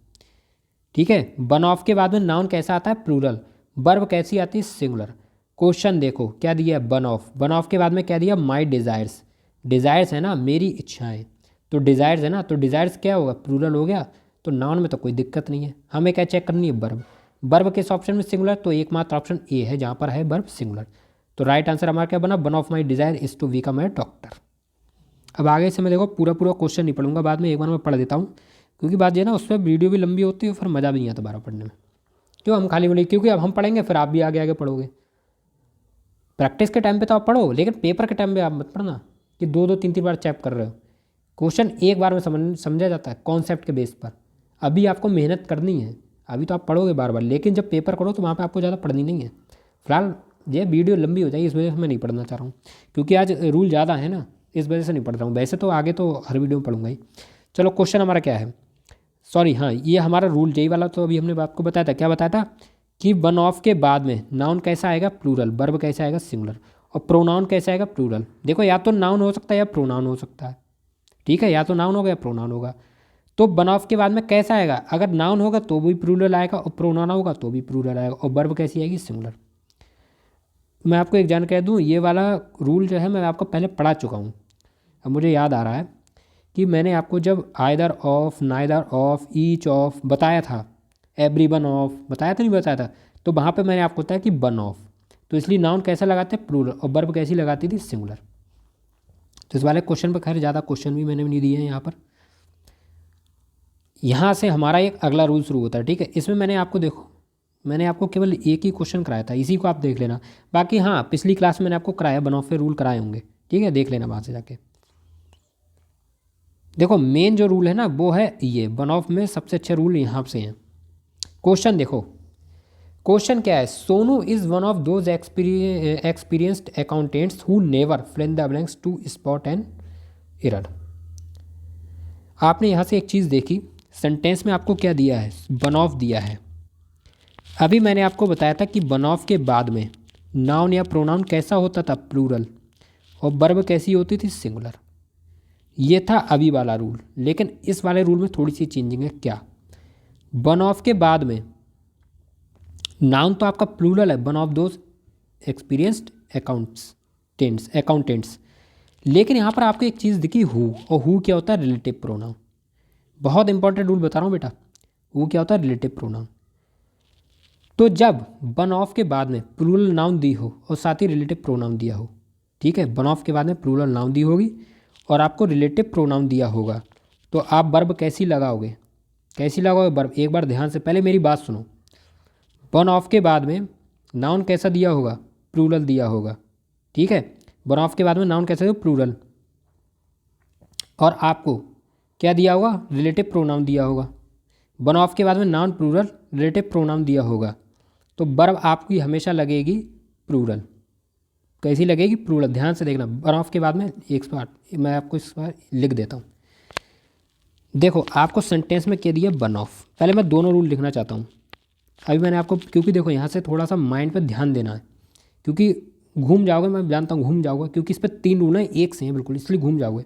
ठीक है। वन ऑफ के बाद में नाउन कैसा आता है, प्लूरल, वर्ब कैसी आती है, सिंगुलर। क्वेश्चन देखो क्या दिया है, वन ऑफ, वन ऑफ के बाद में क्या दिया, माई डिज़ायर्स, डिज़ायर्स है ना मेरी इच्छाएं, तो डिज़ायर्स है ना, तो डिज़ायर्स क्या होगा, प्लूरल हो गया। तो नाउन में तो कोई दिक्कत नहीं है, हमें क्या चेक करनी है, वर्ब, वर्ब किस ऑप्शन में सिंगुलर, तो एकमात्र ऑप्शन ए है जहाँ पर है वर्ब सिंगुलर। तो राइट आंसर हमारा क्या बना, one of my desire is to become a doctor. अब आगे से मैं देखो पूरा क्वेश्चन नहीं पढ़ूंगा, बाद में एक बार मैं पढ़ देता हूँ, क्योंकि बात ये ना उस पर वीडियो भी लंबी होती है, फिर मज़ा भी नहीं आता दोबारा पढ़ने में। क्यों हम खाली बोले, क्योंकि अब हम पढ़ेंगे फिर आप भी आगे आगे पढ़ोगे। प्रैक्टिस के टाइम पे तो आप पढ़ो, लेकिन पेपर के टाइम पे आप मत पढ़ना कि दो दो तीन तीन बार चेक कर रहे हो। क्वेश्चन एक बार में समझा जाता है कॉन्सेप्ट के बेस पर। अभी आपको मेहनत करनी है, अभी तो आप पढ़ोगे बार बार, लेकिन जब पेपर करो तो वहाँ पर आपको ज़्यादा पढ़नी नहीं है। फिलहाल ये वीडियो लंबी हो जाएगी, इस वजह से मैं नहीं पढ़ना चाह रहा हूँ, क्योंकि आज रूल ज़्यादा है ना, इस वजह से नहीं पढ़ रहा हूँ। वैसे तो आगे तो हर वीडियो में पढ़ूंगा ही। चलो क्वेश्चन हमारा क्या है, सॉरी हाँ ये हमारा रूल जेई वाला तो अभी हमने आपको बताया था, क्या बताया था कि वन ऑफ के बाद में नाउन कैसा आएगा, प्लूरल, वर्ब कैसा आएगा, सिंगुलर, और प्रोनाउन कैसा आएगा, प्लूरल। देखो या तो नाउन हो सकता है या प्रोनाउन हो सकता है, ठीक है, या तो नाउन होगा या प्रोनाउन होगा। तो वन ऑफ के बाद में कैसा आएगा, अगर नाउन होगा तो भी प्लूरल आएगा, और प्रोनाउन होगा तो भी प्लूरल आएगा, और वर्ब कैसी आएगी, सिंगुलर। मैं आपको एक जानकारी दूँ, ये वाला रूल जो है मैं आपको पहले पढ़ा चुका हूँ, अब मुझे याद आ रहा है कि मैंने आपको जब either of, neither of, each of बताया था, एवरी वन ऑफ बताया था, नहीं बताया था, तो वहाँ पे मैंने आपको बताया कि वन ऑफ, तो इसलिए नाउन कैसा लगाते हैं, प्लूरल, और वर्ब कैसी लगाती थी, सिंगुलर। तो इस वाले क्वेश्चन पर खैर ज़्यादा क्वेश्चन भी मैंने नहीं दिए हैं यहाँ पर। यहाँ से हमारा एक अगला रूल शुरू होता है, ठीक है। इसमें मैंने आपको देखो, मैंने आपको केवल एक ही क्वेश्चन कराया था, इसी को आप देख लेना। बाकी हाँ, पिछली क्लास में मैंने आपको कराया, वन ऑफ पे रूल कराए होंगे, ठीक है, देख लेना वहाँ से जाके। देखो मेन जो रूल है ना वो है ये, वन ऑफ में सबसे अच्छे रूल यहाँ से हैं। क्वेश्चन देखो, क्वेश्चन क्या है, Sonu is one of those experienced accountants who never fill in the blanks to spot an error. आपने यहाँ से एक चीज़ देखी, सेंटेंस में आपको क्या दिया है, वन ऑफ दिया है। अभी मैंने आपको बताया था कि वन ऑफ के बाद में नाउन या प्रोनाउन कैसा होता था, प्लूरल, और वर्ब कैसी होती थी, सिंगुलर। ये था अभी वाला रूल, लेकिन इस वाले रूल में थोड़ी सी चेंजिंग है। क्या, वन ऑफ के बाद में नाउन तो आपका प्लूरल है, one of those experienced accountants, लेकिन यहाँ पर आपको एक चीज़ दिखी, हु, और हु क्या होता है, रिलेटिव प्रोनाउन। बहुत इंपॉर्टेंट रूल बता रहा हूँ बेटा, हु क्या होता है, रिलेटिव प्रोनाउन। तो जब वन ऑफ के बाद में प्लूरल नाउन दी हो और साथ ही रिलेटिव प्रोनाउन दिया हो, ठीक है, वन ऑफ के बाद में प्लूरल नाउन दी होगी और आपको रिलेटिव प्रोनाउन दिया होगा, तो आप वर्ब कैसी लगाओगे, कैसी लगाओगे वर्ब, एक बार ध्यान से पहले मेरी बात सुनो। वन ऑफ के बाद में नाउन कैसा दिया होगा, प्लूरल दिया होगा, ठीक है, वन ऑफ के बाद में नाउन कैसा होगा, प्लूरल, और आपको क्या दिया होगा, रिलेटिव प्रोनाउन दिया होगा। वन ऑफ के बाद में नाउन प्लूरल रिलेटिव प्रोनाउन दिया होगा, तो वर्ब आपकी हमेशा लगेगी प्लूरल। कैसी लगेगी, प्लूरल। ध्यान से देखना, वन ऑफ के बाद में एक बार मैं आपको इस बार लिख देता हूँ। देखो आपको सेंटेंस में क्या दिया, वन ऑफ। पहले मैं दोनों रूल लिखना चाहता हूँ अभी मैंने आपको, क्योंकि देखो यहाँ से थोड़ा सा माइंड पर ध्यान देना है, क्योंकि घूम जाओगे, मैं जानता हूँ घूम जाओगे, क्योंकि इस पर 3 रूल हैं, एक से हैं बिल्कुल, इसलिए घूम जाओगे।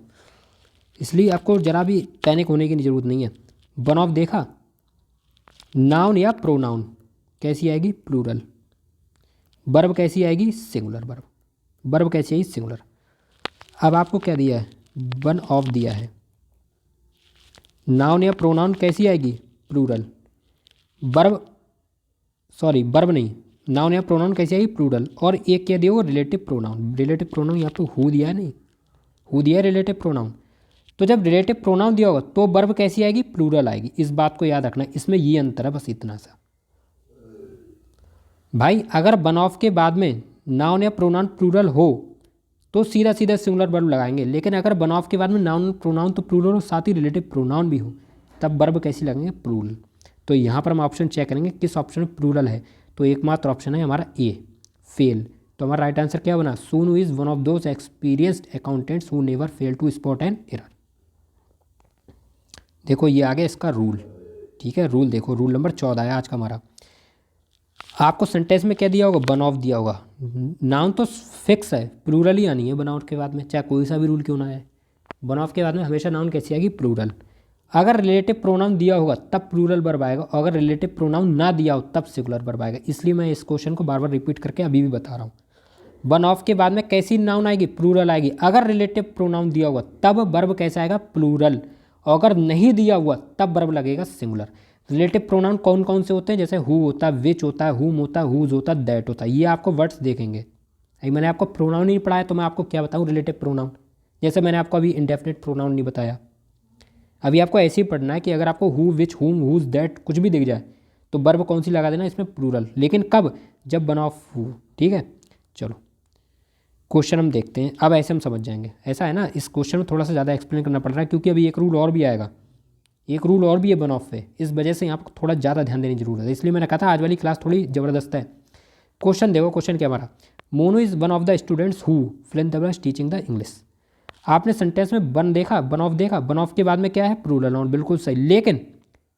इसलिए आपको जरा भी पैनिक होने की ज़रूरत नहीं है। वन ऑफ देखा, नाउन या प्रोनाउन कैसी आएगी, प्लूरल। वर्ब कैसी आएगी, सिंगुलर वर्ब। वर्ब कैसी आएगी, सिंगुलर। अब आपको क्या दिया है, वन ऑफ दिया है। नाउन या प्रोनाउन कैसी आएगी, प्लूरल। वर्ब, सॉरी वर्ब नहीं, नाउन या प्रोनाउन कैसी आएगी, प्लूरल। और एक क्या दिया हो, रिलेटिव प्रोनाउन। रिलेटिव प्रोनाउन यहाँ पे हु दिया है, नहीं हु दिया है, रिलेटिव प्रोनाउन। तो जब रिलेटिव प्रोनाउन दिया होगा तो वर्ब कैसी आएगी, प्लूरल आएगी। इस बात को याद रखना, इसमें ये अंतर है, बस इतना सा भाई। अगर वन ऑफ के बाद में नाउन या प्रोनाउन प्लूरल हो तो सीधा सीधा सिंगुलर वर्ब लगाएंगे, लेकिन अगर वन ऑफ के बाद में नाउन प्रोनाउन तो प्लूरल हो, साथ ही रिलेटिव प्रोनाउन भी हो, तब वर्ब कैसी लगेंगे, प्लूरल। तो यहाँ पर हम ऑप्शन चेक करेंगे किस ऑप्शन में प्लूरल है, तो एकमात्र ऑप्शन है हमारा ए, फेल। तो हमारा राइट आंसर क्या बना, Sonu is one of those experienced accountants who never fail to spot an error. देखो ये आ गया इसका रूल, ठीक है। रूल देखो, रूल नंबर 14 है आज का हमारा। आपको सेंटेंस में क्या दिया होगा, वन ऑफ दिया होगा। नाउन तो फिक्स है, प्लूरल ही आनी है वन ऑफ के बाद में, चाहे कोई सा भी रूल क्यों ना है। वन ऑफ के बाद में हमेशा नाउन कैसी आएगी, प्लूरल। अगर रिलेटिव प्रोनाउन दिया होगा तब प्लूरल वर्ब आएगा, और अगर रिलेटिव प्रोनाउन ना दिया हो तब सिंगुलर वर्ब आएगा। इसलिए मैं इस क्वेश्चन को बार बार रिपीट करके अभी भी बता रहा हूँ। वन ऑफ के बाद में कैसी नाउन आएगी, प्लूरल आएगी। अगर रिलेटिव प्रोनाउन दिया हुआ तब वर्ब कैसा आएगा, प्लूरल। और अगर नहीं दिया हुआ तब वर्ब लगेगा सिंगुलर। रिलेटिव प्रोनाउन कौन कौन से होते हैं, जैसे हु होता है, विच होता है, हुम होता है, हुज होता है, दैट होता है। ये आपको वर्ड्स देखेंगे। अभी मैंने आपको प्रोनाउन नहीं पढ़ाया तो मैं आपको क्या बताऊँ, रिलेटिव प्रोनाउन। जैसे मैंने आपको अभी इंडेफिनिट प्रोनाउन नहीं बताया, अभी आपको ऐसे ही पढ़ना है कि अगर आपको हु, विच, हुम, हुज, दैट कुछ भी दिख जाए तो वर्ब कौन सी लगा देना इसमें, प्लूरल। लेकिन कब, जब वन ऑफ हु, ठीक है। चलो क्वेश्चन हम देखते हैं, अब ऐसे हम समझ जाएंगे। ऐसा है ना, इस क्वेश्चन में थोड़ा सा ज़्यादा एक्सप्लेन करना पड़ रहा है, क्योंकि अभी एक रूल और भी आएगा, एक रूल और भी है वन ऑफ पे। इस वजह से यहाँ पर थोड़ा ज़्यादा ध्यान देने की जरूरत है, इसलिए मैंने कहा था आज वाली क्लास थोड़ी ज़बरदस्त है। क्वेश्चन देखो, क्वेश्चन क्या हमारा, Monu is one of the students who fill in the blanks teaching the English. आपने सेंटेंस में वन देखा, वन ऑफ देखा, वन ऑफ के बाद में क्या है, प्लूरल नाउन, बिल्कुल सही। लेकिन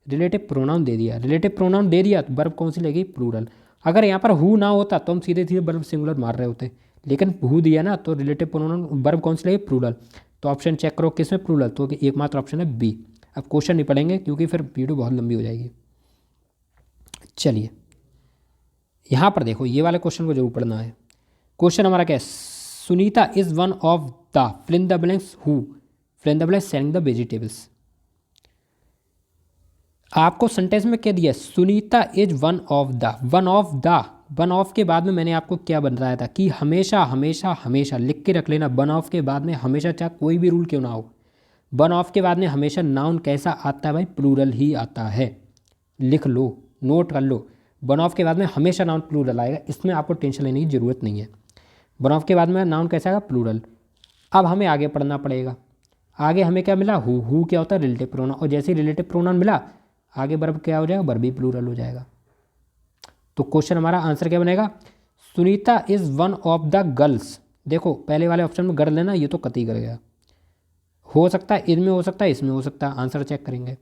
रिलेटिव प्रोनाउन दे दिया, रिलेटिव प्रोनाउन दे दिया तो वर्ब कौन सी लगेगी, प्लूरल। अगर यहाँ पर हु ना होता तो हम सीधे सीधे वर्ब सिंगुलर मार रहे होते, लेकिन हु दिया ना तो रिलेटिव प्रोनाउन वर्ब कौन सी लगेगी, प्लूरल। तो ऑप्शन चेक करो किस में, प्लूरल। तो एकमात्र ऑप्शन है बी। अब क्वेश्चन नहीं पढ़ेंगे क्योंकि फिर वीडियो बहुत लंबी हो जाएगी। चलिए यहाँ पर देखो, ये वाले क्वेश्चन को जरूर पढ़ना है। क्वेश्चन हमारा क्या है, Sunita is one of the fill in the blanks who fill in the blank selling the vegetables. आपको सेंटेंस में क्या दिया, Sunita is one of the, one of के बाद में मैंने आपको क्या बताया था कि हमेशा हमेशा हमेशा लिख के रख लेना, वन ऑफ के बाद में हमेशा, चाहे कोई भी रूल क्यों ना हो, वन ऑफ के बाद में हमेशा नाउन कैसा आता है भाई, प्लूरल ही आता है। लिख लो, नोट कर लो, वन ऑफ के बाद में हमेशा नाउन प्लूरल आएगा, इसमें आपको टेंशन लेने की ज़रूरत नहीं है। वन ऑफ के बाद में नाउन कैसा आएगा, प्लूरल। अब हमें आगे पढ़ना पड़ेगा। आगे हमें क्या मिला, हु क्या होता है, रिलेटिव प्रोनाउन, और जैसे ही रिलेटिव प्रोनाउन मिला आगे वर्ब क्या हो जाएगा, वर्ब भी प्लूरल हो जाएगा। तो क्वेश्चन हमारा आंसर क्या बनेगा, Sunita is one of the girls. देखो पहले वाले ऑप्शन में गर्ल है ना, ये तो कतई कर गया, हो सकता है इनमें, हो सकता है इसमें, हो सकता है, आंसर चेक करेंगे।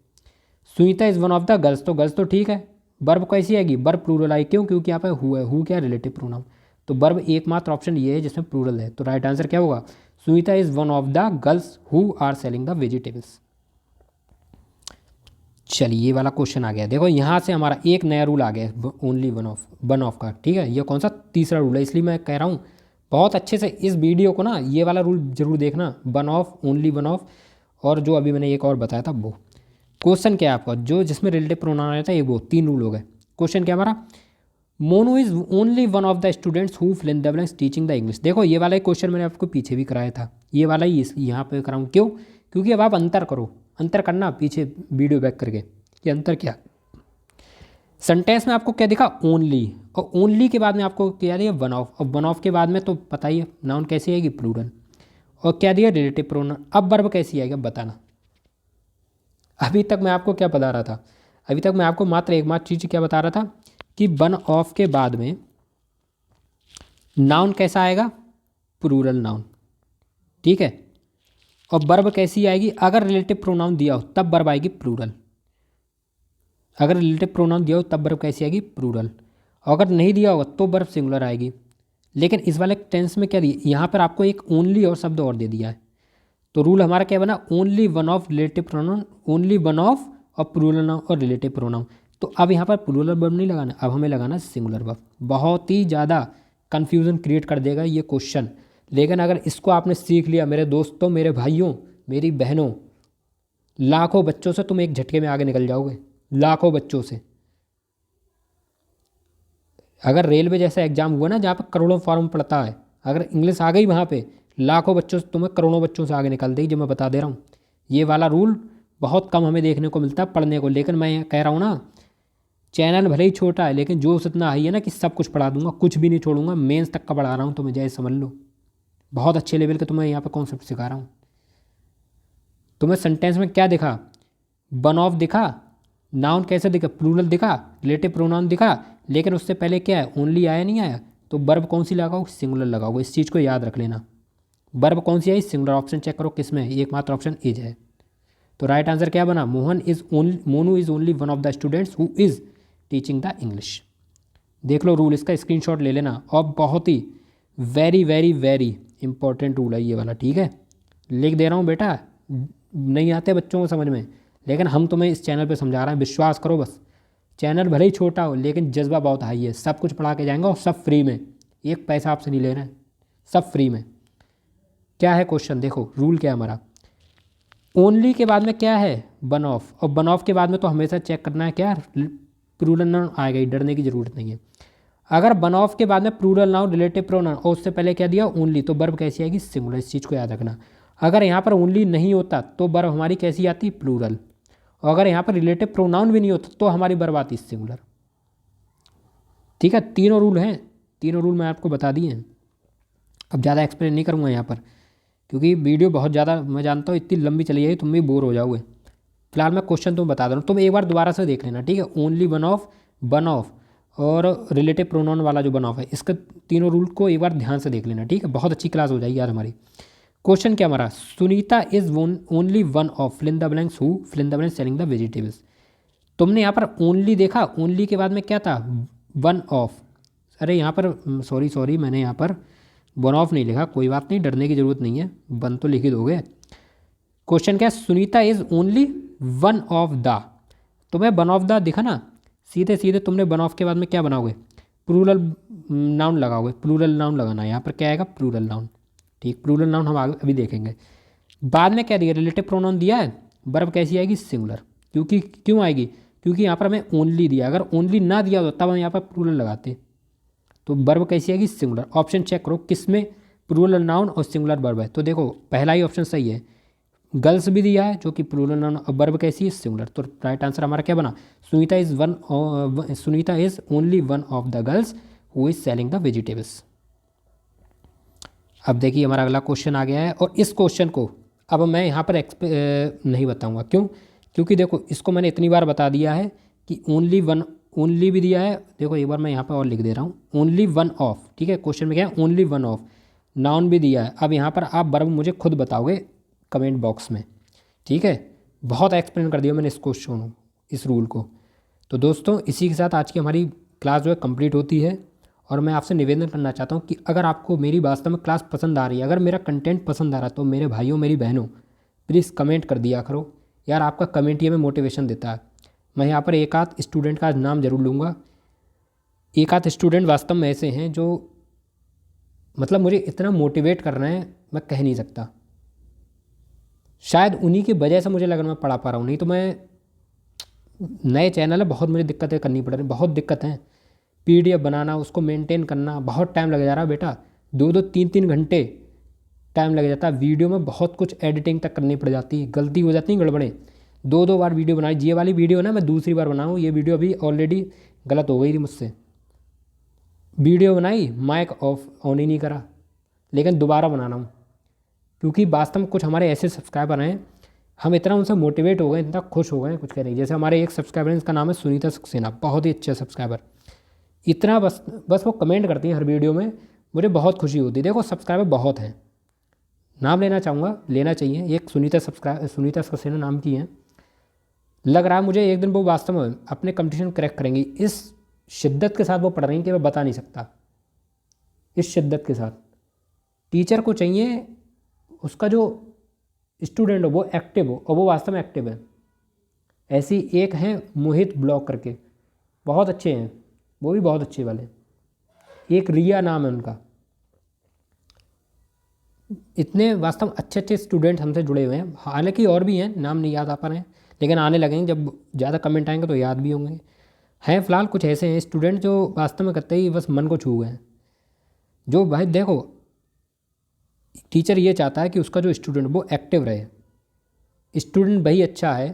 Sunita is one of the girls, तो गर्ल्स तो ठीक है। वर्ब कैसी आएगी, वर्ब प्लूरल आई, क्यों, क्योंकि यहाँ पे हु है, हु क्या रिलेटिव प्रोनाउन, तो वर्ब एकमात्र ऑप्शन ये है जिसमें प्लूरल है। तो राइट आंसर क्या होगा, Sunita is one of the girls who are selling the vegetables. चलिए ये वाला क्वेश्चन आ गया। देखो यहाँ से हमारा एक नया रूल आ गया, ओनली वन ऑफ का, ठीक है। ये कौन सा, तीसरा रूल है, इसलिए मैं कह रहा हूँ बहुत अच्छे से इस वीडियो को ना, ये वाला रूल जरूर देखना, one of, only one of, और जो अभी मैंने एक और बताया था वो। क्वेश्चन क्या है आपका, जो जिसमें रिलेटिव प्रोनाउन आया था ये, वो तीन रूल हो गए। क्वेश्चन क्या हमारा, Monu is only one of the students who fill in the blanks teaching the English. देखो ये वाला क्वेश्चन मैंने आपको पीछे भी कराया था, ये वाला ही यहाँ पे कराऊँ, क्यों, क्योंकि अब आप अंतर करो, अंतर करना पीछे वीडियो बैक करके, ये अंतर क्या, सेंटेंस में आपको क्या दिखा, ओनली, और ओनली के बाद में आपको क्या दिया, वन ऑफ, और वन ऑफ के बाद में तो पता ही है नाउन कैसी आएगी, प्लूरल, और क्या दिया, रिलेटिव प्रोनाउन। अब वर्ब कैसी आएगा बताना। अभी तक मैं आपको क्या बता रहा था, अभी तक मैं आपको मात्र एकमात्र चीज़ क्या बता रहा था कि वन ऑफ के बाद में नाउन कैसा आएगा, प्लूरल नाउन, ठीक है। और वर्ब कैसी आएगी, अगर रिलेटिव प्रोनाउन दिया हो तब वर्ब आएगी प्लूरल, अगर रिलेटिव प्रोनाउन दिया हो तब वर्ब कैसी आएगी, प्लूरल, अगर नहीं दिया होगा तो वर्ब सिंगुलर आएगी। लेकिन इस वाले टेंस में क्या दिया, यहाँ पर आपको एक ओनली और शब्द और दे दिया है, तो रूल हमारा क्या बना, only one of relative pronoun, only one of और प्लूरल नाउन और रिलेटिव प्रोनाउन। तो अब यहाँ पर प्लूरल वर्ब नहीं लगाना, अब हमें लगाना सिंगुलर वर्ब। बहुत ही ज़्यादा कन्फ्यूज़न क्रिएट कर देगा ये क्वेश्चन, लेकिन अगर इसको आपने सीख लिया मेरे दोस्तों, मेरे भाइयों, मेरी बहनों, लाखों बच्चों से तुम एक झटके में आगे निकल जाओगे, लाखों बच्चों से। अगर रेलवे जैसा एग्जाम हुआ ना जहाँ पर करोड़ों फॉर्म पड़ता है, अगर इंग्लिश आ गई वहाँ पे, लाखों बच्चों से तुम्हें करोड़ों बच्चों से आगे निकल देगी, जो मैं बता दे रहा हूँ। ये वाला रूल बहुत कम हमें देखने को मिलता है पढ़ने को, लेकिन मैं कह रहा हूँ ना, चैनल भले ही छोटा है लेकिन जोश इतना हाई है ना कि सब कुछ पढ़ा दूंगा, कुछ भी नहीं छोड़ूंगा, मेंस तक का पढ़ा रहा हूँ, तुम्हें जैसे समझ लो, बहुत अच्छे लेवल के तुम्हें यहाँ पर कॉन्सेप्ट सिखा रहा हूँ। तुम्हें सेंटेंस में क्या दिखा, वन ऑफ दिखा, नाउन कैसे दिखा, प्लूरल दिखा, रिलेटिव प्रोनाउन दिखा, लेकिन उससे पहले क्या है, ओनली आया नहीं आया, तो वर्ब कौन सी लगाओ, सिंगुलर लगाओ। इस चीज़ को याद रख लेना, वर्ब कौन सी आई, सिंगुलर। ऑप्शन चेक करो किस में, एकमात्र ऑप्शन इज है। तो राइट आंसर क्या बना, Monu is only one of the students who is teaching the English. देख लो रूल, इसका स्क्रीनशॉट ले लेना, और बहुत ही very very very important rule है ये वाला, ठीक है। लिख दे रहा हूँ बेटा, नहीं आते बच्चों को समझ में, लेकिन हम तुम्हें इस चैनल पे समझा रहे हैं, विश्वास करो बस। चैनल भले ही छोटा हो लेकिन जज्बा बहुत हाई है, सब कुछ पढ़ा के जाएंगे और सब फ्री में, एक पैसा आपसे नहीं ले रहे हैं, सब फ्री में। क्या है क्वेश्चन, देखो रूल क्या है हमारा, ओनली के बाद में क्या है, वन ऑफ, और वन ऑफ के बाद में तो हमेशा चेक करना है क्या, प्लूरल नाउन आएगा ही, डरने की जरूरत नहीं है। अगर वन ऑफ के बाद में प्लूरल नाउन, रिलेटिव प्रोनाउन और उससे पहले क्या दिया, ओनली, तो वर्ब कैसी आएगी, सिंगुलर। इस चीज़ को याद रखना। अगर यहाँ पर ओनली नहीं होता तो वर्ब हमारी कैसी आती, प्लूरल, और अगर यहाँ पर रिलेटिव प्रोनाउन भी नहीं होता तो हमारी वर्ब आती सिंगुलर, ठीक है। तीनों रूल हैं, तीनों रूल मैं आपको बता दिए हैं। अब ज़्यादा एक्सप्लेन नहीं करूँगा यहाँ पर, क्योंकि वीडियो बहुत ज़्यादा, मैं जानता हूँ इतनी लंबी चली जाएगी, तुम भी बोर हो जाओगे। फिलहाल मैं क्वेश्चन तुम्हें बता दे रहा हूँ, तुम एक बार दोबारा से देख लेना, ठीक है। ओनली वन ऑफ और रिलेटिव प्रोनाउन वाला जो वन ऑफ है, इसका तीनों रूल को एक बार ध्यान से देख लेना, ठीक है। बहुत अच्छी क्लास हो जाएगी यार हमारी। क्वेश्चन क्या हमारा, Sunita is only one of fill in the blanks who fill in the blanks selling the vegetables. तुमने यहाँ पर ओनली देखा, ओनली के बाद में क्या था, वन ऑफ, अरे यहाँ पर सॉरी मैंने यहाँ पर वन ऑफ नहीं लिखा, कोई बात नहीं, डरने की ज़रूरत नहीं है, वन तो लिख ही दोगे। क्वेश्चन क्या है, Sunita is only one of the, तुम्हें वन ऑफ द दिखा ना, सीधे सीधे तुमने वन ऑफ के बाद में क्या बनाओगे, प्लूरल नाउन लगाओगे, प्लूरल नाउन लगाना है, यहाँ पर क्या आएगा, प्लूरल नाउन, ठीक। प्लूरल नाउन हम आगे अभी देखेंगे। बाद में क्या दिया, रिलेटिव प्रोनाउन दिया है, वर्ब कैसी आएगी, सिंगुलर। क्योंकि क्यों आएगी, क्योंकि यहाँ पर हमें ओनली दिया, अगर ओनली ना दिया होता तब हम यहाँ पर प्लूरल लगाते, तो वर्ब कैसी आएगी, सिंगुलर। ऑप्शन चेक करो किस में प्लूरल नाउन और सिंगुलर वर्ब है, तो देखो पहला ही ऑप्शन सही है, गर्ल्स भी दिया है जो कि प्लूरल नाउन और वर्ब कैसी है, सिंगुलर। तो राइट आंसर हमारा क्या बना, Sunita is only one of the girls who is selling the vegetables. अब देखिए हमारा अगला क्वेश्चन आ गया है, और इस क्वेश्चन को अब मैं यहाँ पर नहीं बताऊँगा, क्यों, क्योंकि देखो इसको मैंने इतनी बार बता दिया है कि ओनली वन, ओनली भी दिया है, देखो एक बार मैं यहाँ पर और लिख दे रहा हूँ, ओनली वन ऑफ, ठीक है, क्वेश्चन में क्या है, ओनली वन ऑफ, नाउन भी दिया है। अब यहाँ पर आप वर्ब मुझे खुद बताओगे कमेंट बॉक्स में, ठीक है। बहुत एक्सप्लेन कर दिया मैंने इस क्वेश्चन, इस रूल को। तो दोस्तों इसी के साथ आज की हमारी क्लास जो है कंप्लीट होती है, और मैं आपसे निवेदन करना चाहता हूँ कि अगर आपको मेरी वास्तव में क्लास पसंद आ रही है, अगर मेरा कंटेंट पसंद आ रहा है, तो मेरे भाइयों मेरी बहनों प्लीज़ कमेंट कर दिया करो यार, आपका कमेंट ही हमें मोटिवेशन देता है। मैं यहाँ पर एक आध स्टूडेंट का नाम ज़रूर लूँगा, एक आध स्टूडेंट वास्तव में ऐसे हैं जो मतलब मुझे इतना मोटिवेट कर रहे हैं मैं कह नहीं सकता, शायद उन्हीं की वजह से मुझे लग रहा मैं पढ़ा पा रहा हूँ, नहीं तो मैं, नए चैनल है, बहुत मुझे दिक्कतें करनी पड़ रही, बहुत दिक्कत हैं, PDF बनाना, उसको मेंटेन करना, बहुत टाइम लग जा रहा है बेटा, 2-2 3-3 घंटे टाइम लग जाता है, वीडियो में बहुत कुछ एडिटिंग तक करनी पड़ जाती है, गलती हो जाती है, गड़बड़े, 2-2 बार वीडियो बनाई, ये वाली वीडियो ना मैं दूसरी बार बनाऊँ, ये वीडियो अभी ऑलरेडी गलत हो गई थी मुझसे, वीडियो बनाई माइक ऑफ ऑन ही नहीं करा, लेकिन दोबारा बनाना हूँ, क्योंकि वास्तव में कुछ हमारे ऐसे सब्सक्राइबर हैं, हम इतना उनसे मोटिवेट हो गए, इतना खुश हो गए कुछ कह नहीं। जैसे हमारे एक सब्सक्राइबर हैं, इसका नाम है सुनीता सक्सेना, बहुत ही अच्छे सब्सक्राइबर, इतना बस वो कमेंट करती हैं हर वीडियो में, मुझे बहुत खुशी होती है। देखो सब्सक्राइबर बहुत हैं, नाम लेना चाहूँगा, लेना चाहिए, एक सुनीता सक्सेना नाम की हैं, लग रहा है मुझे एक दिन वो वास्तव में अपने कंपटीशन क्रैक करेंगी, इस शिद्दत के साथ वो पढ़ रही हैं कि मैं बता नहीं सकता, इस शिद्दत के साथ। टीचर को चाहिए उसका जो स्टूडेंट हो वो एक्टिव हो, और वो वास्तव में एक्टिव है। ऐसी एक हैं मोहित ब्लॉग करके, बहुत अच्छे हैं, वो भी बहुत अच्छे वाले, एक रिया नाम है उनका, इतने वास्तव में अच्छे अच्छे स्टूडेंट हमसे जुड़े हुए हैं, हालांकि और भी हैं, नाम नहीं याद आ पा रहे हैं, लेकिन आने लगेंगे, जब ज़्यादा कमेंट आएंगे तो याद भी होंगे। हैं फ़िलहाल कुछ ऐसे हैं स्टूडेंट जो वास्तव में करते ही बस मन को छू गए हैं, जो भाई देखो टीचर ये चाहता है कि उसका जो स्टूडेंट वो एक्टिव रहे, स्टूडेंट वही अच्छा है,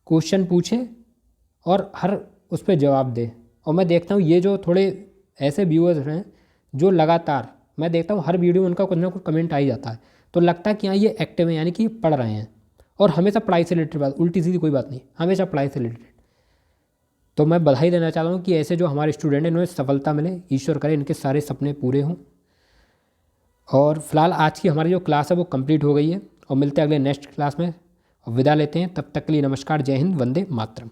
क्वेश्चन पूछे और हर उस पर जवाब दे। और मैं देखता हूँ ये जो थोड़े ऐसे व्यूअर्स हैं जो लगातार, मैं देखता हूँ हर वीडियो में उनका कुछ ना कुछ कमेंट आ ही जाता है, तो लगता है कि हाँ ये एक्टिव है, यानी कि पढ़ रहे हैं, और हमेशा पढ़ाई से रिलेटेड बात, उल्टी सीधी कोई बात नहीं, हमेशा पढ़ाई से रिलेटेड। तो मैं बधाई देना चाहता हूँ कि ऐसे जो हमारे स्टूडेंट हैं इन्हें सफलता मिले, ईश्वर करे इनके सारे सपने पूरे हों। और फिलहाल आज की हमारी जो क्लास है वो कंप्लीट हो गई है, और मिलते हैं अगले नेक्स्ट क्लास में, और विदा लेते हैं, तब तक के लिए नमस्कार, जय हिंद, वंदे मातरम।